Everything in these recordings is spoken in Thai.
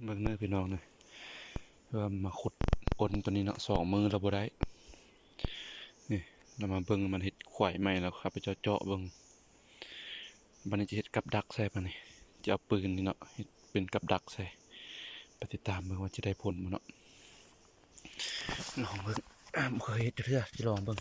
เบิ่งเนื้อพี่น้องเลยเพื่อมาขุดก้นตัวนี้เนาะ2 มือเราบ่ได้นี่เรามาเบิ่งมันเห็ดข่อยใหม่แล้วครับไปเจาะเบิ่งบัดนี้จะเฮ็ดกับดักใส่บัดนี้จะเอาปืนนี่เนาะเฮ็ดเป็นกับดักใส่ไปติดตามเบิ่งว่าจะได้ผลบ่เนาะลองเบิ่งบ่เคยเฮ็ดเทื่อสิลองเบิ่ง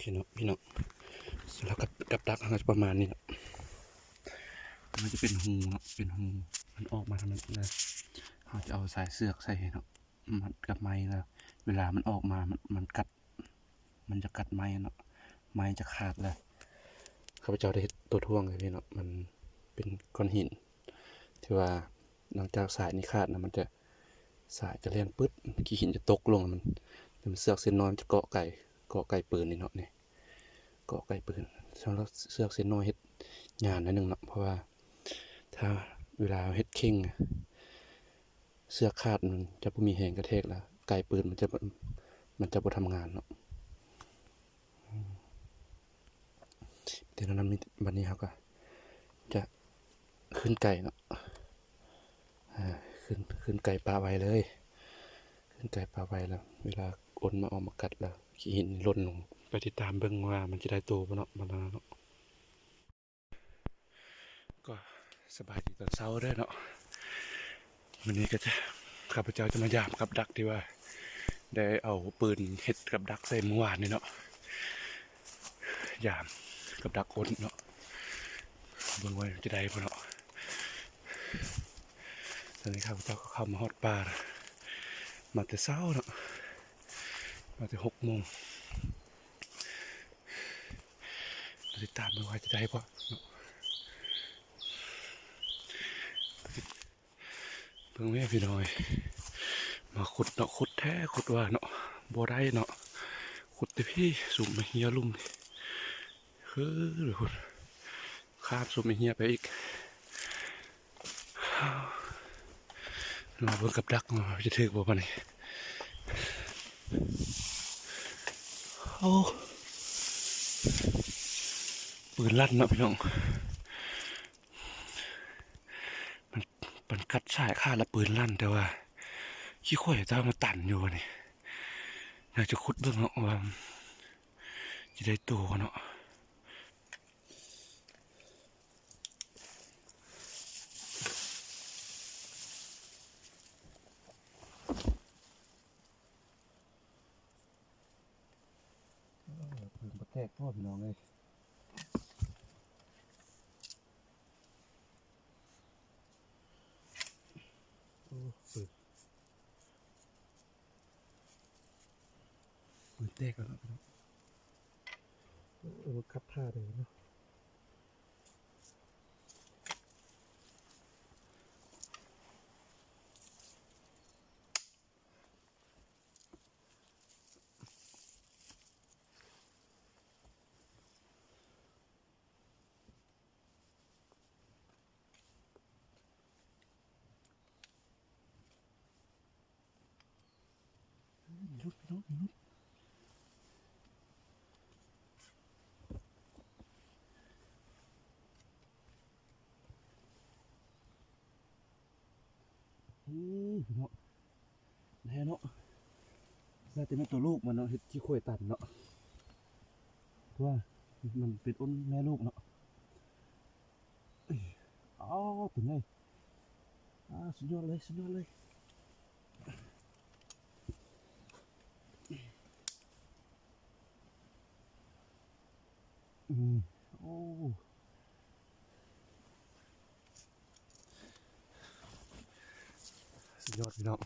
เคเนาะพี่น้องแล้วกับดักมันจะประมาณนี้เนาะมันจะเป็นหูเนาะเป็นหูมันออกมาทางนั้นนะเราจะเอาสายเสือกใส่เนาะมันกับไม้แล้วเวลามันออกมามันกัดมันจะกัดไม้เนาะไม้จะขาดแล้วข้าพเจ้าได้ตัวท่วงเลยพี่เนาะมันเป็นก้อนหินที่ว่าหลังจากสายนี้ขาดนะมันจะสายจะเล่นปึ๊ดขี้หินจะตกลงมันเสือกเส้นน้อยจะเกาะไก่ปืนนี่เนาะนี่เกาะไก่ปืนสำหรับเสือกเส้นน้อยเฮ็ดงานนิดนึงเนาะเพราะว่าถ้าเวลาเฮ็ดเข่งเสือกขาดมันจะบ่มีแรงกระแทกแล้วไก่ปืนมันจะบ่ทำงานเนาะเดี๋ยวนั้นวันนี้เขาก็จะขึ้นไก่เนาะขึ้นไก่ปลาไว้เลยขึ้นไก่ปลาไว้แล้วเวลาอ้นมาออกมากัดแล้วขี้หินล่นลงไปติดตามเบิ่งว่ามันจะได้โตบ่เนาะมาเนาะก็สบายดีตอนเช้าได้เนาะวันนี้ก็จะข้าพเจ้าจะมายามกับดักที่ว่าได้เอาปืนเฮ็ดกับดักใส่เมื่อวานนี่เนาะยามกับดักอ้นเนาะเบิ่งว่าจะได้บ่เนาะตอนนี้ข้าพเจ้าก็เข้ามาฮอดป่ามาแต่เช้าเนาะมาแต่6 โมงติดตามเบิ่งว่าจะได้บ่เนาะเบิ่งแม่พี่น้อยมาขุดเนาะขุดแท้ขุดว่าเนาะบ่ได้เนาะขุดแต่พี่สุ่มมาเฮียลุ่มคือหรือคุณข้ามสุ่มมาเฮียไปอีกมาเบิ่งกับดักมาจะถึกบ่ปานนี้โอ้ปืนลั่นเนาะพี่น้องมันกัดสายขาดแล้วปืนลั่นแต่ว่าขี้ข่อยเจ้ามาตันอยู่นี่อยากจะขุดเบิ่งเนาะว่าจะได้ตัวเนาะปืนประแทกพ่อพี่น้องเลยปืนแตกแล้วเนาะพี่น้องคับท่าเลยเนาะรุดพี่น้องรุดพี่น้องแน่เนาะน่าจะเป็นตัวลูกมันเนาะเห็ดที่ข่อยตันเนาะเพราะว่ามันเป็นอ้นแม่ลูกเนาะอ๋อถึงไงสุดยอดเลยสุดยอดเลยโอ้สุดยอดพี่น้อง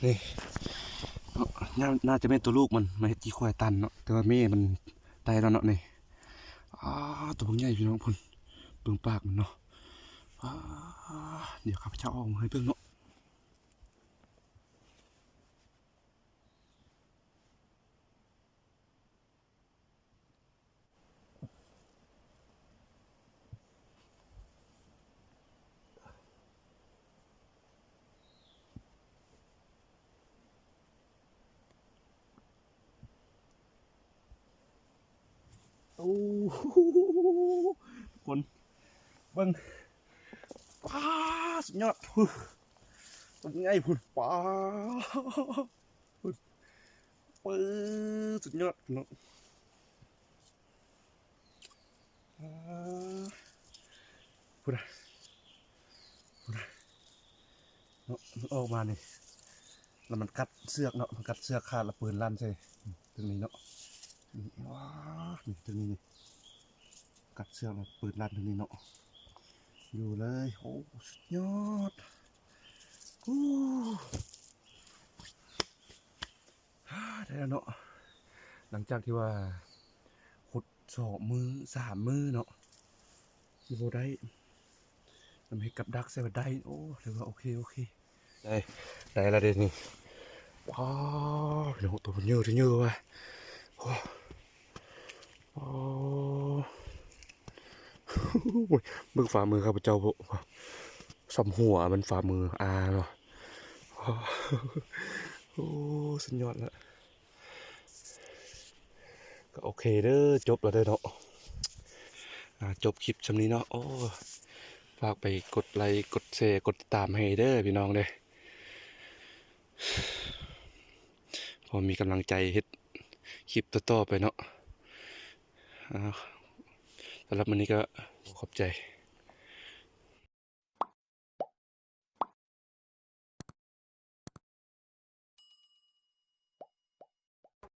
นี่น่าจะเป็นตัวลูกมันเห็ดที่ข่อยตันเนาะแต่ว่าแม่มันตายแล้วเนาะนี่ตัวพวกใหญ่พี่น้องพุ่นเบิ่งปากมันเนาะเดี๋ยวข้าพเจ้าเอาให้เบิ่งเนาะโอ้คนเบิ่งสุดยอดตัวใหญ่พุ่นพุ่นปื้สุดยอดเนาะพุ่นนะเนาะมันออกมานี่แล้วมันกัดเสือกเนาะมันกัดเสือกขาดแล้วปืนลั่นใช่ตรงนี้เนาะ นี่ว้านี่ตรงนี้นี่กัดเสือกแล้วเปิดร้านตรงนี้เนาะอยู่เลยโอ้สุดยอดอู้ได้แล้วเนาะหลังจากที่ว่าขุด2 มือ3 มือเนาะที่โบได้ทำให้กับดักใส่บัดได้โอ้ถือว่าโอเคได้ได้แล้วเดี๋ยวนี้ว้าวเดี๋ยวตัวมันเยอะว่ะโอ้โอ้เบิ่งฝ่ามือข้าพเจ้าบ่สำหัวมันฝ่ามือเนาะโอ้สุดยอดแล้วก็โอเคเด้อจบแล้วเด้อเนาะจบคลิปชำนี้เนาะโอ้ฝากไปกดไลค์กดแชร์กดติดตามให้เด้อพี่น้องเด้อพอมีกำลังใจเฮ็ดคลิปต่อๆไปเนาะสำหรับวันนี้ก็ขอบใจ